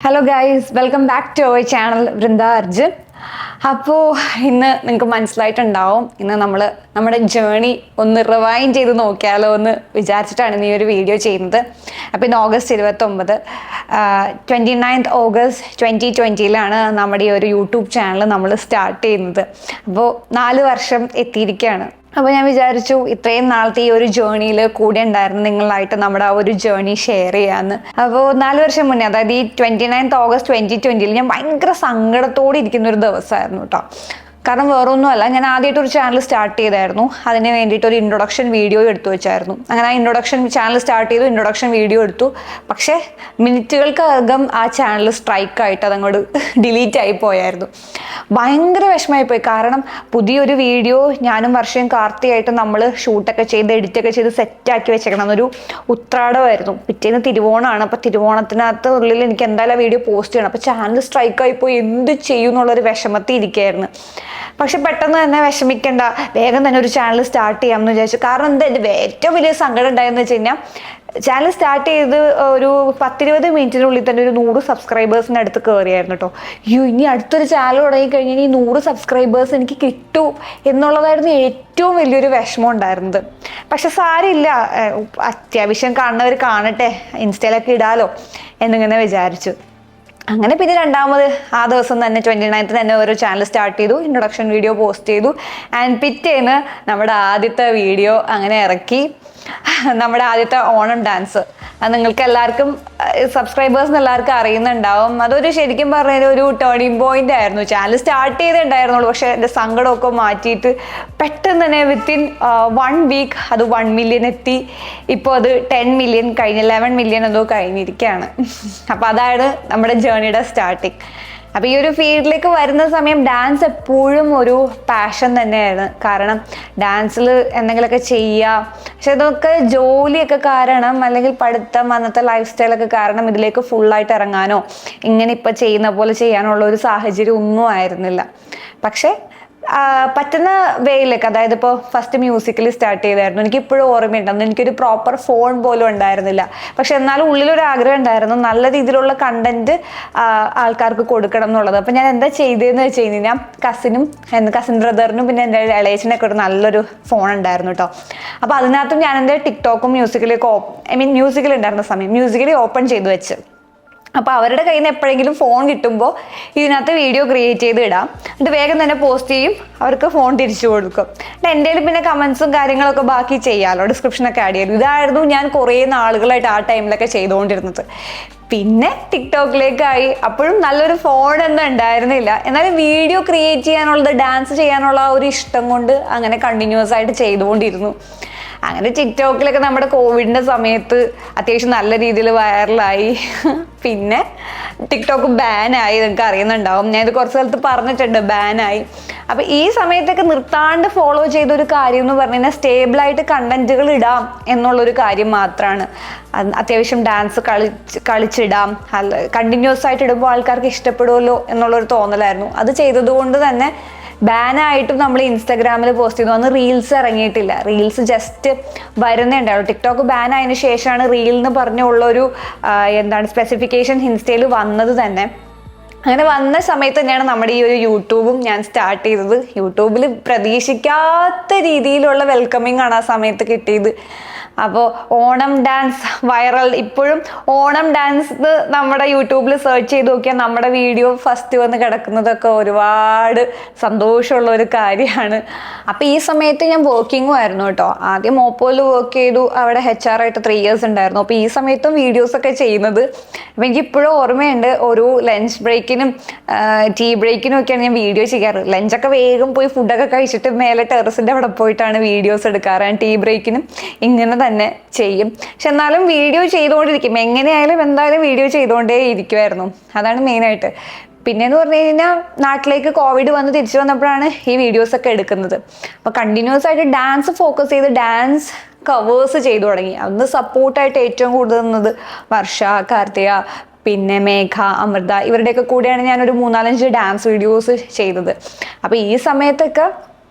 Hello guys, welcome back to our channel Vrinda Arjun. അപ്പോൾ ഇന്ന് നിങ്ങൾക്ക് മനസ്സിലായിട്ടുണ്ടാവും, ഇന്ന് നമ്മൾ നമ്മുടെ ജേണി ഒന്ന് റിവൈൻഡ് ചെയ്ത് നോക്കിയാലോ എന്ന് വിചാരിച്ചിട്ടാണ് ഈ ഒരു വീഡിയോ ചെയ്യുന്നത്. അപ്പോൾ ഇന്ന് ഓഗസ്റ്റ് 29, 29th ഓഗസ്റ്റ് 2020 നമ്മുടെ ഈ ഒരു യൂട്യൂബ് ചാനൽ നമ്മൾ സ്റ്റാർട്ട് ചെയ്യുന്നത്. അപ്പോൾ 4 വർഷം എത്തിയിരിക്കുകയാണ്. അപ്പോൾ ഞാൻ വിചാരിച്ചു ഇത്രയും നാളത്തെ ഈ ഒരു ജേണിയിൽ കൂടെ ഉണ്ടായിരുന്നു നിങ്ങളായിട്ട് നമ്മുടെ ആ ഒരു ജേണി ഷെയർ ചെയ്യാമെന്ന്. അപ്പോൾ 4 വർഷം മുന്നേ, അതായത് ഈ 29th ഓഗസ്റ്റ് 2020 ഞാൻ ഭയങ്കര സങ്കടത്തോടെ ഇരിക്കുന്ന ഒരു ദിവസമായിരുന്നു കേട്ടോ. കാരണം വേറൊന്നുമല്ല, ഞാൻ ആദ്യമായിട്ട് ഒരു ചാനൽ സ്റ്റാർട്ട് ചെയ്തായിരുന്നു. അതിന് വേണ്ടിയിട്ട് ഒരു ഇൻട്രൊഡക്ഷൻ വീഡിയോ എടുത്തു വെച്ചായിരുന്നു. അങ്ങനെ ആ ഇൻട്രൊഡക്ഷൻ ചാനൽ സ്റ്റാർട്ട് ചെയ്തു, ഇൻട്രൊഡക്ഷൻ വീഡിയോ എടുത്തു. പക്ഷേ മിനിറ്റുകൾക്കകം ആ ചാനൽ സ്ട്രൈക്കായിട്ട് അതങ്ങോട്ട് ഡിലീറ്റ് ആയി പോയായിരുന്നു. ഭയങ്കര വിഷമമായിപ്പോയി. കാരണം പുതിയൊരു വീഡിയോ ഞാനും വർഷയും കാർത്തിയായിട്ട് നമ്മൾ ഷൂട്ടൊക്കെ ചെയ്ത് എഡിറ്റൊക്കെ ചെയ്ത് സെറ്റാക്കി വെച്ചേക്കണം. അതൊരു ഉത്രാടമായിരുന്നു. പിറ്റേന്ന് തിരുവോണമാണ്. അപ്പോൾ തിരുവോണത്തിനകത്ത് ഉള്ളിൽ എനിക്ക് എന്തായാലും ആ വീഡിയോ പോസ്റ്റ് ചെയ്യണം. അപ്പോൾ ചാനൽ സ്ട്രൈക്കായിപ്പോയി എന്ത് ചെയ്യും എന്നുള്ളൊരു വിഷമത്തിൽ ഇരിക്കുകയായിരുന്നു. പക്ഷെ പെട്ടെന്ന് തന്നെ വിഷമിക്കേണ്ട, വേഗം തന്നെ ഒരു ചാനൽ സ്റ്റാർട്ട് ചെയ്യാമെന്ന് വിചാരിച്ചു. കാരണം എന്താ എൻ്റെ ഏറ്റവും വലിയ സങ്കടം ഉണ്ടായെന്ന് വെച്ച് കഴിഞ്ഞാൽ, ചാനൽ സ്റ്റാർട്ട് ചെയ്ത് ഒരു 10-20 മിനിറ്റിനുള്ളിൽ തന്നെ ഒരു 100 സബ്സ്ക്രൈബേഴ്സിൻ്റെ അടുത്ത് കയറിയായിരുന്നു കേട്ടോ. ഇനി അടുത്തൊരു ചാനൽ തുടങ്ങി കഴിഞ്ഞാൽ ഈ 100 സബ്സ്ക്രൈബേഴ്സ് എനിക്ക് കിട്ടൂ എന്നുള്ളതായിരുന്നു ഏറ്റവും വലിയൊരു വിഷമം ഉണ്ടായിരുന്നത്. പക്ഷെ സാരമില്ല, അത്യാവശ്യം കാണുന്നവർ കാണട്ടെ, ഇൻസ്റ്റയിലൊക്കെ ഇടാലോ എന്നിങ്ങനെ വിചാരിച്ചു. അങ്ങനെ പിന്നെ രണ്ടാമത് ആ ദിവസം തന്നെ 29th തന്നെ ഒരു ചാനൽ സ്റ്റാർട്ട് ചെയ്തു, ഇൻട്രൊഡക്ഷൻ വീഡിയോ പോസ്റ്റ് ചെയ്തു. ആൻഡ് പിറ്റേന്ന് നമ്മുടെ ആദ്യത്തെ വീഡിയോ അങ്ങനെ ഇറക്കി. നമ്മുടെ ആദ്യത്തെ ഓണം ഡാൻസ്, അത് നിങ്ങൾക്ക് എല്ലാവർക്കും സബ്സ്ക്രൈബേഴ്സിന് എല്ലാവർക്കും അറിയുന്നുണ്ടാവും. അതൊരു ശരിക്കും പറഞ്ഞാൽ ഒരു ടേണിംഗ് പോയിന്റ് ആയിരുന്നു. ചാനൽ സ്റ്റാർട്ട് ചെയ്തിട്ടുണ്ടായിരുന്നുള്ളൂ, പക്ഷെ എൻ്റെ സങ്കടമൊക്കെ മാറ്റിയിട്ട് പെട്ടെന്ന് തന്നെ വിത്തിൻ 1 വീക്ക് അത് 1 മില്യൺ എത്തി. ഇപ്പോൾ അത് 10 മില്യൺ കഴിഞ്ഞ് 11 മില്യൺ എന്തോ കഴിഞ്ഞിരിക്കുകയാണ്. അപ്പോൾ അതാണ് നമ്മുടെ ജേണിയുടെ സ്റ്റാർട്ടിങ്. അപ്പോൾ ഈ ഒരു ഫീൽഡിലേക്ക് വരുന്ന സമയം ഡാൻസ് എപ്പോഴും ഒരു പാഷൻ തന്നെയായിരുന്നു. കാരണം ഡാൻസിൽ എന്തെങ്കിലുമൊക്കെ ചെയ്യുക, പക്ഷെ ഇതൊക്കെ ജോലിയൊക്കെ കാരണം അല്ലെങ്കിൽ പഠിത്തം, അന്നത്തെ ലൈഫ് സ്റ്റൈലൊക്കെ കാരണം ഇതിലേക്ക് ഫുള്ളായിട്ട് ഇറങ്ങാനോ ഇങ്ങനെ ഇപ്പം ചെയ്യുന്ന പോലെ ചെയ്യാനുള്ള ഒരു സാഹചര്യം ഒന്നും ആയിരുന്നില്ല. പക്ഷേ പറ്റുന്ന വേയിലേക്ക്, അതായത് ഇപ്പോൾ ഫസ്റ്റ് മ്യൂസിക്കലി സ്റ്റാർട്ട് ചെയ്തായിരുന്നു. എനിക്കിപ്പോഴും ഓർമ്മയുണ്ട്, അന്ന് എനിക്കൊരു പ്രോപ്പർ ഫോൺ പോലും ഉണ്ടായിരുന്നില്ല. പക്ഷെ എന്നാലും ഉള്ളിലൊരു ആഗ്രഹം ഉണ്ടായിരുന്നു നല്ല രീതിയിലുള്ള കണ്ടന്റ് ആൾക്കാർക്ക് കൊടുക്കണം എന്നുള്ളത്. അപ്പം ഞാൻ എന്താ ചെയ്തതെന്ന് വെച്ച് കഴിഞ്ഞാൽ, കസിൻ ബ്രദറിനും പിന്നെ എൻ്റെ ഇളയച്ചനൊക്കെ ഒരു നല്ലൊരു ഫോൺ ഉണ്ടായിരുന്നു കേട്ടോ. അപ്പോൾ അതിനകത്തും ഞാൻ എൻ്റെ ടിക്ടോക്കും മ്യൂസിക്കലിയൊക്കെ മ്യൂസിക്കൽ ഉണ്ടായിരുന്ന സമയം മ്യൂസിക്കലി ഓപ്പൺ ചെയ്ത് വെച്ച്. അപ്പോൾ അവരുടെ കയ്യിൽ നിന്ന് എപ്പോഴെങ്കിലും ഫോൺ കിട്ടുമ്പോൾ ഇതിനകത്ത് വീഡിയോ ക്രിയേറ്റ് ചെയ്ത് ഇടാം, എന്നിട്ട് വേഗം തന്നെ പോസ്റ്റ് ചെയ്യും, അവർക്ക് ഫോൺ തിരിച്ചു കൊടുക്കും. എൻ്റെ കയ്യിൽ പിന്നെ കമൻസും കാര്യങ്ങളൊക്കെ ബാക്കി ചെയ്യാമല്ലോ, ഡിസ്ക്രിപ്ഷനൊക്കെ ആഡ് ചെയ്യും. ഇതായിരുന്നു ഞാൻ കുറേ നാളുകളായിട്ട് ആ ടൈമിലൊക്കെ ചെയ്തുകൊണ്ടിരുന്നത്. പിന്നെ ടിക്ടോക്കിലേക്കായി. അപ്പോഴും നല്ലൊരു ഫോണൊന്നും ഉണ്ടായിരുന്നില്ല, എന്നാലും വീഡിയോ ക്രിയേറ്റ് ചെയ്യാനുള്ളത്, ഡാൻസ് ചെയ്യാനുള്ള ആ ഒരു ഇഷ്ടം കൊണ്ട് അങ്ങനെ കണ്ടിന്യൂസ് ആയിട്ട് ചെയ്തുകൊണ്ടിരുന്നു. അങ്ങനെ ടിക്ടോക്കിലൊക്കെ നമ്മുടെ കോവിഡിൻ്റെ സമയത്ത് അത്യാവശ്യം നല്ല രീതിയിൽ വൈറലായി. പിന്നെ ടിക്ടോക്ക് ബാനായി, നിങ്ങൾക്ക് അറിയുന്നുണ്ടാവും, ഞാൻ ഇത് കുറച്ച് സ്ഥലത്ത് പറഞ്ഞിട്ടുണ്ട്, ബാനായി. അപ്പോൾ ഈ സമയത്തൊക്കെ നിർത്താണ്ട് ഫോളോ ചെയ്തൊരു കാര്യം എന്ന് പറഞ്ഞു കഴിഞ്ഞാൽ സ്റ്റേബിളായിട്ട് കണ്ടന്റുകൾ ഇടാം എന്നുള്ളൊരു കാര്യം മാത്രമാണ്. അത്യാവശ്യം ഡാൻസ് കളിച്ചിടാം, കണ്ടിന്യൂസ് ആയിട്ട് ഇടുമ്പോൾ ആൾക്കാർക്ക് ഇഷ്ടപ്പെടുമല്ലോ എന്നുള്ളൊരു തോന്നലായിരുന്നു. അത് ചെയ്തതുകൊണ്ട് തന്നെ ബാനായിട്ടും നമ്മൾ ഇൻസ്റ്റാഗ്രാമിൽ പോസ്റ്റ് ചെയ്തു. അന്ന് റീൽസ് ഇറങ്ങിയിട്ടില്ല, റീൽസ് ജസ്റ്റ് വരുന്നേ ഉണ്ടാവുള്ളൂ. ടിക്ടോക്ക് ബാൻ ആയതിനു ശേഷമാണ് റീൽ എന്ന് പറഞ്ഞുള്ളൊരു സ്പെസിഫിക്കേഷൻ ഇൻസ്റ്റയിൽ വന്നത് തന്നെ. അങ്ങനെ വന്ന സമയത്ത് തന്നെയാണ് നമ്മുടെ ഈ ഒരു യൂട്യൂബും ഞാൻ സ്റ്റാർട്ട് ചെയ്തത്. യൂട്യൂബിൽ പ്രതീക്ഷിക്കാത്ത രീതിയിലുള്ള വെൽക്കമിങ് ആണ് ആ സമയത്ത് കിട്ടിയത്. അപ്പോൾ ഓണം ഡാൻസ് വൈറൽ. ഇപ്പോഴും ഓണം ഡാൻസ് നമ്മുടെ യൂട്യൂബിൽ സെർച്ച് ചെയ്ത് നോക്കിയാൽ നമ്മുടെ വീഡിയോ ഫസ്റ്റ് വന്ന് കിടക്കുന്നതൊക്കെ ഒരുപാട് സന്തോഷമുള്ള ഒരു കാര്യമാണ്. അപ്പോൾ ഈ സമയത്ത് ഞാൻ വർക്കിങ്ങും ആയിരുന്നു കേട്ടോ. ആദ്യം ഓപ്പോയിൽ വർക്ക് ചെയ്തു, അവിടെ HR ആയിട്ട് 3 years ഉണ്ടായിരുന്നു. അപ്പോൾ ഈ സമയത്തും വീഡിയോസൊക്കെ ചെയ്യുന്നത്. അപ്പോൾ എനിക്കിപ്പോഴും ഓർമ്മയുണ്ട്, ഒരു ലഞ്ച് ബ്രേക്കിനും ടീ ബ്രേക്കിനും ഒക്കെയാണ് ഞാൻ വീഡിയോ ചെയ്യാറ്. ലഞ്ചൊക്കെ വേഗം പോയി ഫുഡൊക്കെ കഴിച്ചിട്ട് മേലെ ടെറസിൻ്റെ അവിടെ പോയിട്ടാണ് വീഡിയോസ് എടുക്കാറ്. ടീ ബ്രേക്കിനും ഇങ്ങനെ തന്നെ ചെയ്യും. പക്ഷെ എന്നാലും വീഡിയോ ചെയ്തുകൊണ്ടിരിക്കും, എങ്ങനെയായാലും എന്തായാലും വീഡിയോ ചെയ്തുകൊണ്ടേ ഇരിക്കുമായിരുന്നു. അതാണ് മെയിനായിട്ട്. പിന്നെയെന്ന് പറഞ്ഞു കഴിഞ്ഞാൽ നാട്ടിലേക്ക് കോവിഡ് വന്ന് തിരിച്ചു വന്നപ്പോഴാണ് ഈ വീഡിയോസൊക്കെ എടുക്കുന്നത്. അപ്പോൾ കണ്ടിന്യൂസ് ആയിട്ട് ഡാൻസ് ഫോക്കസ് ചെയ്ത് ഡാൻസ് കവേഴ്സ് ചെയ്തു തുടങ്ങി. അന്ന് സപ്പോർട്ടായിട്ട് ഏറ്റവും കൂടുതൽ നിന്നത് വർഷ, കാർത്തിക, പിന്നെ മേഘ, അമൃത, ഇവരുടെയൊക്കെ കൂടെയാണ് ഞാനൊരു 3-4 ഡാൻസ് വീഡിയോസ് ചെയ്തത്. അപ്പോൾ ഈ സമയത്തൊക്കെ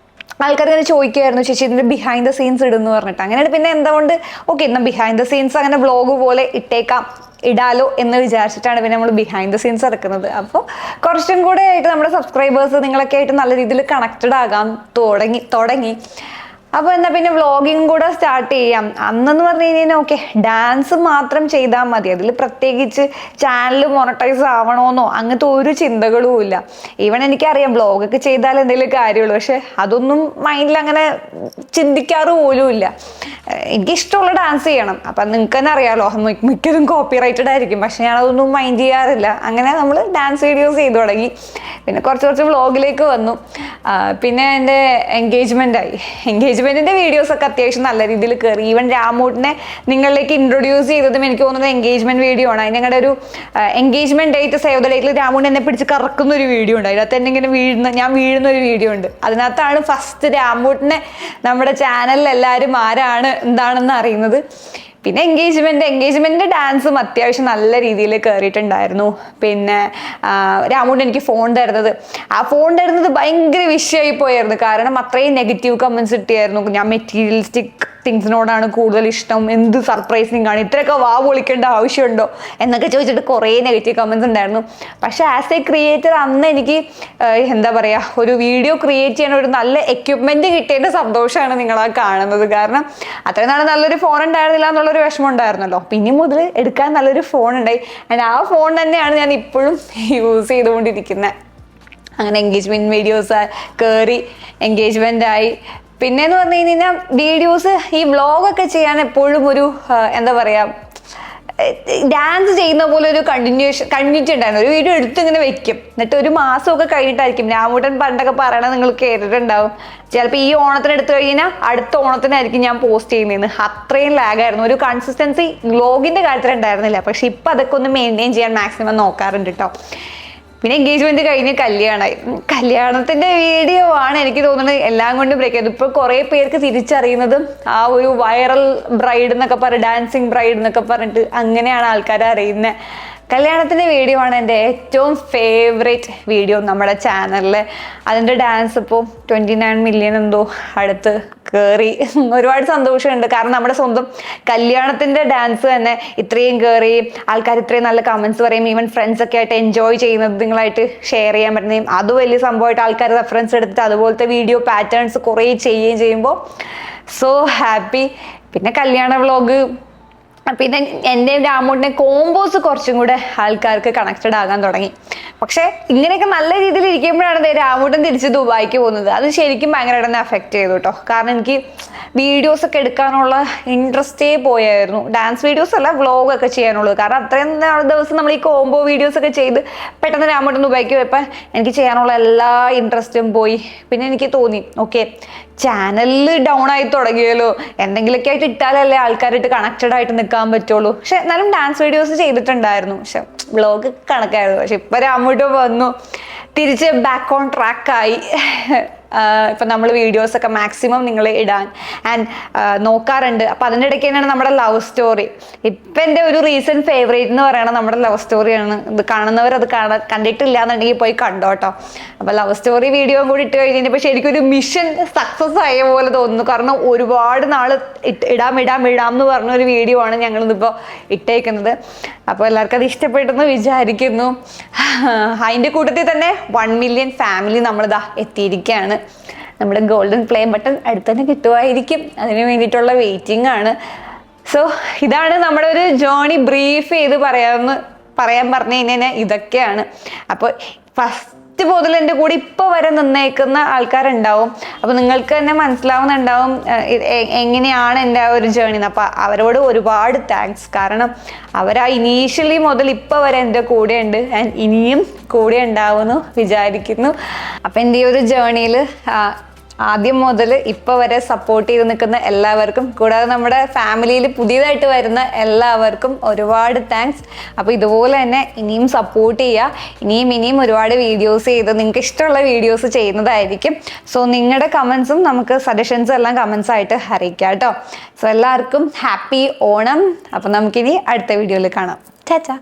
ആൾക്കാർ ഇങ്ങനെ ചോദിക്കുമായിരുന്നു, ചേച്ചി ഇതിൻ്റെ ബിഹൈൻഡ് ദ സീൻസ് ഇടുന്നു പറഞ്ഞിട്ട്. അങ്ങനെ പിന്നെ എന്തുകൊണ്ട് ഓക്കെ എന്നാൽ ബിഹൈൻഡ് ദ സീൻസ് അങ്ങനെ വ്ളോഗ് പോലെ ഇട്ടേക്കാം ഇടാലോ എന്ന് വിചാരിച്ചിട്ടാണ് പിന്നെ നമ്മൾ ബിഹൈൻഡ് ദ സീൻസ് ഇറക്കുന്നത്. അപ്പോൾ കുറച്ചും കൂടെ ആയിട്ട് നമ്മുടെ സബ്സ്ക്രൈബേഴ്സ് നിങ്ങളൊക്കെ ആയിട്ട് നല്ല രീതിയിൽ കണക്റ്റഡ് ആകാൻ തുടങ്ങി. അപ്പോൾ എന്നാൽ പിന്നെ വ്ളോഗിങ് കൂടെ സ്റ്റാർട്ട് ചെയ്യാം. അന്നെന്ന് പറഞ്ഞു കഴിഞ്ഞാൽ ഓക്കെ ഡാൻസ് മാത്രം ചെയ്താൽ മതി, അതിൽ പ്രത്യേകിച്ച് ചാനൽ മോണറ്റൈസ് ആവണമെന്നോ അങ്ങനത്തെ ഒരു ചിന്തകളും ഇല്ല. ഈവൻ എനിക്കറിയാം വ്ളോഗൊക്കെ ചെയ്താൽ എന്തെങ്കിലും കാര്യമുള്ളൂ, പക്ഷെ അതൊന്നും മൈൻഡിൽ അങ്ങനെ ചിന്തിക്കാറ് പോലും ഇല്ല. എനിക്കിഷ്ടമുള്ള ഡാൻസ് ചെയ്യണം. അപ്പം നിങ്ങൾക്ക് തന്നെ അറിയാമല്ലോ, മിക്കതും കോപ്പിറൈറ്റഡ് ആയിരിക്കും, പക്ഷെ ഞാനതൊന്നും മൈൻഡ് ചെയ്യാറില്ല. അങ്ങനെ നമ്മൾ ഡാൻസ് വീഡിയോസ് ചെയ്തു തുടങ്ങി. പിന്നെ കുറച്ച് വ്ളോഗിലേക്ക് വന്നു. പിന്നെ എൻ്റെ എൻഗേജ്മെൻറ്റിൻ്റെ വീഡിയോസൊക്കെ അത്യാവശ്യം നല്ല രീതിയിൽ കയറി. ഈവൻ രാമൂട്ടിനെ നിങ്ങളിലേക്ക് ഇൻട്രൊഡ്യൂസ് ചെയ്തതും എനിക്ക് തോന്നുന്നത് എൻഗേജ്മെൻറ്റ് വീഡിയോ ആണ്. അതിന് ഞങ്ങളുടെ ഒരു എൻഗേജ്മെൻറ്റ് ഡേറ്റ് സേവ് ദ ഡേറ്റിൽ രാമൂട്ട് എന്നെ പിടിച്ച് കറക്കുന്ന ഒരു വീഡിയോ ഉണ്ട്. അതിനകത്ത് തന്നെ ഇങ്ങനെ ഞാൻ വീഴുന്ന ഒരു വീഡിയോ ഉണ്ട്. അതിനകത്താണ് ഫസ്റ്റ് രാമൂട്ടിനെ നമ്മുടെ ചാനലിൽ എല്ലാവരും ആരാണ് എന്താണെന്ന് അറിയുന്നത്. പിന്നെ എൻഗേജ്മെൻറ്റിൻ്റെ ഡാൻസും അത്യാവശ്യം നല്ല രീതിയിൽ കയറിയിട്ടുണ്ടായിരുന്നു. പിന്നെ രാമൂട്ട് എനിക്ക് ഫോൺ തരുന്നത് ഭയങ്കര വിഷയമായി പോയായിരുന്നു. കാരണം അത്രയും നെഗറ്റീവ് കമൻസ് കിട്ടിയായിരുന്നു. ഞാൻ മെറ്റീരിയലിസ്റ്റിക് തിങ്സിനോടാണ് കൂടുതൽ ഇഷ്ടം, എന്ത് സർപ്രൈസിങ് ആണ്, ഇത്രയൊക്കെ പൊളിക്കേണ്ട ആവശ്യമുണ്ടോ എന്നൊക്കെ ചോദിച്ചിട്ട് കുറേ നെഗറ്റീവ് കമൻസ് ഉണ്ടായിരുന്നു. പക്ഷേ ആസ് എ ക്രിയേറ്റർ അന്ന് എനിക്ക് എന്താ പറയുക, ഒരു വീഡിയോ ക്രിയേറ്റ് ചെയ്യാൻ ഒരു നല്ല എക്യുപ്മെൻറ്റ് കിട്ടിയതിൻ്റെ സന്തോഷമാണ് നിങ്ങളാ കാണുന്നത്. കാരണം അത്രയും നാൾ നല്ലൊരു ഫോൺ ഉണ്ടായിരുന്നില്ല എന്നുള്ളൊരു വിഷമം ഉണ്ടായിരുന്നല്ലോ. പിന്നെ മുതൽ എടുക്കാൻ നല്ലൊരു ഫോൺ ഉണ്ടായി. ആൻഡ് ആ ഫോൺ തന്നെയാണ് ഞാൻ ഇപ്പോഴും യൂസ് ചെയ്തുകൊണ്ടിരിക്കുന്നത്. അങ്ങനെ എൻഗേജ്മെൻറ്റ് വീഡിയോസ് കയറി എൻഗേജ്മെൻ്റായി. പിന്നെയെന്ന് പറഞ്ഞു കഴിഞ്ഞാൽ വീഡിയോസ് ഈ വ്ളോഗൊക്കെ ചെയ്യാൻ എപ്പോഴും ഒരു എന്താ പറയുക, ഡാൻസ് ചെയ്യുന്ന പോലെ ഒരു കണ്ടിന്യൂറ്റി ഉണ്ടായിരുന്നു. ഒരു വീഡിയോ എടുത്ത് ഇങ്ങനെ വെക്കും, എന്നിട്ട് ഒരു മാസമൊക്കെ കഴിഞ്ഞിട്ടായിരിക്കും. രാമൂട്ടൻ പണ്ടൊക്കെ പറയണത് നിങ്ങൾ കേട്ടിട്ടുണ്ടാവും, ചിലപ്പോൾ ഈ ഓണത്തിന് എടുത്തു കഴിഞ്ഞാൽ അടുത്ത ഓണത്തിനായിരിക്കും ഞാൻ പോസ്റ്റ് ചെയ്യുന്നതെന്ന്. അത്രയും ലാഗായിരുന്നു. ഒരു കൺസിസ്റ്റൻസി വ്ളോഗിൻ്റെ കാര്യത്തിൽ ഉണ്ടായിരുന്നില്ല. പക്ഷെ ഇപ്പം അതൊക്കെ ഒന്ന് മെയിൻറ്റെയിൻ ചെയ്യാൻ മാക്സിമം നോക്കാറുണ്ട് കേട്ടോ. പിന്നെ എൻഗേജ്മെൻറ്റ് കഴിഞ്ഞ് കല്യാണത്തിൻ്റെ വീഡിയോ ആണ് എനിക്ക് തോന്നുന്നത് എല്ലാം കൊണ്ടും ബ്രേക്ക് ചെയ്തു. ഇപ്പോൾ കുറേ പേർക്ക് തിരിച്ചറിയുന്നതും ആ ഒരു വൈറൽ ബ്രൈഡ് എന്നൊക്കെ ഡാൻസിങ് ബ്രൈഡ് എന്നൊക്കെ പറഞ്ഞിട്ട് അങ്ങനെയാണ് ആൾക്കാരെ അറിയുന്നത്. കല്യാണത്തിൻ്റെ വീഡിയോ ആണ് എൻ്റെ ഏറ്റവും ഫേവറേറ്റ് വീഡിയോ നമ്മുടെ ചാനലിൽ. അതിൻ്റെ ഡാൻസ് ഇപ്പോൾ 29 മില്യൺ എന്തോ അടുത്ത് കയറി. ഒരുപാട് സന്തോഷമുണ്ട്. കാരണം നമ്മുടെ സ്വന്തം കല്യാണത്തിൻ്റെ ഡാൻസ് തന്നെ ഇത്രയും കയറി, ആൾക്കാർ ഇത്രയും നല്ല കമൻസ് പറയും, ഈവൻ ഫ്രണ്ട്സൊക്കെ ആയിട്ട് എൻജോയ് ചെയ്യുന്നത് നിങ്ങളായിട്ട് ഷെയർ ചെയ്യാൻ പറ്റുന്നതും അത് വലിയ സംഭവമായിട്ട് ആൾക്കാർ റെഫറൻസ് എടുത്തിട്ട് അതുപോലത്തെ വീഡിയോ പാറ്റേൺസ് കുറേ ചെയ്യുമ്പോൾ സോ ഹാപ്പി. പിന്നെ കല്യാണ വ്ളോഗ്, പിന്നെ എൻ്റെ രാമൂട്ടിനെ കോമ്പോസ് കുറച്ചും കൂടെ ആൾക്കാർക്ക് കണക്റ്റഡ് ആകാൻ തുടങ്ങി. പക്ഷേ ഇങ്ങനെയൊക്കെ നല്ല രീതിയിൽ ഇരിക്കുമ്പോഴാണ് രാമൂട്ടൻ തിരിച്ച് ദുബായിക്ക് പോകുന്നത്. അത് ശരിക്കും ഭയങ്കരമായിട്ട് തന്നെ അഫക്റ്റ് ചെയ്തു കേട്ടോ. കാരണം എനിക്ക് വീഡിയോസൊക്കെ എടുക്കാനുള്ള ഇൻട്രസ്റ്റേ പോയായിരുന്നു. ഡാൻസ് വീഡിയോസ് അല്ല, വ്ളോഗൊക്കെ ചെയ്യാനുള്ളത്. കാരണം അത്രയും ദിവസം നമ്മൾ ഈ കോംബോ വീഡിയോസൊക്കെ ചെയ്ത് പെട്ടെന്ന് രാമൂട്ടൻ ദുബായിക്ക് പോയപ്പോൾ എനിക്ക് ചെയ്യാനുള്ള എല്ലാ ഇൻട്രസ്റ്റും പോയി. പിന്നെ എനിക്ക് തോന്നി ഓക്കെ ചാനലിൽ ഡൗൺ ആയി തുടങ്ങിയല്ലോ, എന്തെങ്കിലുമൊക്കെ ആയിട്ട് ഇട്ടാലല്ലേ ആൾക്കാരായിട്ട് കണക്റ്റഡ് ആയിട്ട് നിൽക്കാൻ പറ്റുള്ളൂ. പക്ഷെ എന്നാലും ഡാൻസ് വീഡിയോസ് ചെയ്തിട്ടുണ്ടായിരുന്നു, പക്ഷെ വ്ളോഗ് കണക്കായിരുന്നു. പക്ഷെ ഇപ്പം രാമൂട്ട് വന്നു, തിരിച്ച് ബാക്ക് ഓൺ ട്രാക്കായി. ഇപ്പം നമ്മൾ വീഡിയോസൊക്കെ മാക്സിമം നിങ്ങൾ ഇടാൻ ആൻഡ് നോക്കാറുണ്ട്. അപ്പം അതിൻ്റെ ഇടയ്ക്ക് തന്നെയാണ് നമ്മുടെ ലവ് സ്റ്റോറി. ഇപ്പം എൻ്റെ ഒരു റീസെൻറ്റ് ഫേവറേറ്റ് എന്ന് പറയുന്നത് നമ്മുടെ ലവ് സ്റ്റോറിയാണ്. ഇത് കാണുന്നവർ അത് കണ്ടിട്ടില്ല എന്നുണ്ടെങ്കിൽ പോയി കണ്ടോ കേട്ടോ. അപ്പം ലവ് സ്റ്റോറി വീഡിയോ കൂടി ഇട്ട് കഴിഞ്ഞപ്പോൾ ശരിക്കും ഒരു മിഷൻ സക്സസ് ആയ പോലെ തോന്നുന്നു. കാരണം ഒരുപാട് നാൾ ഇടാം എന്ന് പറഞ്ഞൊരു വീഡിയോ ആണ് ഞങ്ങളിതിപ്പോൾ ഇട്ടേക്കുന്നത്. അപ്പോൾ എല്ലാവർക്കും അത് ഇഷ്ടപ്പെട്ടെന്ന് വിചാരിക്കുന്നു. അതിൻ്റെ കൂട്ടത്തിൽ തന്നെ 1 മില്യൺ ഫാമിലി നമ്മളിതാ എത്തിയിരിക്കുകയാണ്. നമ്മുടെ ഗോൾഡൻ പ്ലേ ബട്ടൺ അടുത്ത് തന്നെ കിട്ടുമായിരിക്കും, അതിന് വേണ്ടിയിട്ടുള്ള വെയിറ്റിംഗ് ആണ്. സോ ഇതാണ് നമ്മുടെ ഒരു ജേർണി ബ്രീഫ് ചെയ്ത് പറയാൻ പറഞ്ഞു കഴിഞ്ഞാൽ ഇതൊക്കെയാണ്. അപ്പോൾ ഫസ്റ്റ് മുതൽ എൻ്റെ കൂടെ ഇപ്പോൾ വരെ നിന്നേക്കുന്ന ആൾക്കാരുണ്ടാവും. അപ്പോൾ നിങ്ങൾക്ക് തന്നെ മനസ്സിലാവുന്നുണ്ടാവും എങ്ങനെയാണ് എൻ്റെ ആ ഒരു ജേർണി. അപ്പോൾ അവരോട് ഒരുപാട് താങ്ക്സ്. കാരണം അവരാ ഇനീഷ്യലി മുതൽ ഇപ്പോൾ വരെ എൻ്റെ കൂടെ ഉണ്ട്, ആൻഡ് ഇനിയും കൂടെ ഉണ്ടാവുമെന്ന് വിചാരിക്കുന്നു. അപ്പോൾ എൻ്റെ ഈ ഒരു ജേർണിയിൽ ആദ്യം മുതൽ ഇപ്പോൾ വരെ സപ്പോർട്ട് ചെയ്ത് നിൽക്കുന്ന എല്ലാവർക്കും, കൂടാതെ നമ്മുടെ ഫാമിലിയിൽ പുതിയതായിട്ട് വരുന്ന എല്ലാവർക്കും ഒരുപാട് താങ്ക്സ്. അപ്പോൾ ഇതുപോലെ തന്നെ ഇനിയും സപ്പോർട്ട് ചെയ്യുക. ഇനിയും ഒരുപാട് വീഡിയോസ് ചെയ്ത് നിങ്ങൾക്ക് ഇഷ്ടമുള്ള വീഡിയോസ് ചെയ്യുന്നതായിരിക്കും. സോ നിങ്ങളുടെ കമൻസും നമുക്ക് സജഷൻസും എല്ലാം കമൻസ് ആയിട്ട് അറിയിക്കാം കേട്ടോ. സോ എല്ലാവർക്കും ഹാപ്പി ഓണം. അപ്പോൾ നമുക്കിനി അടുത്ത വീഡിയോയിൽ കാണാം. ടാറ്റാ.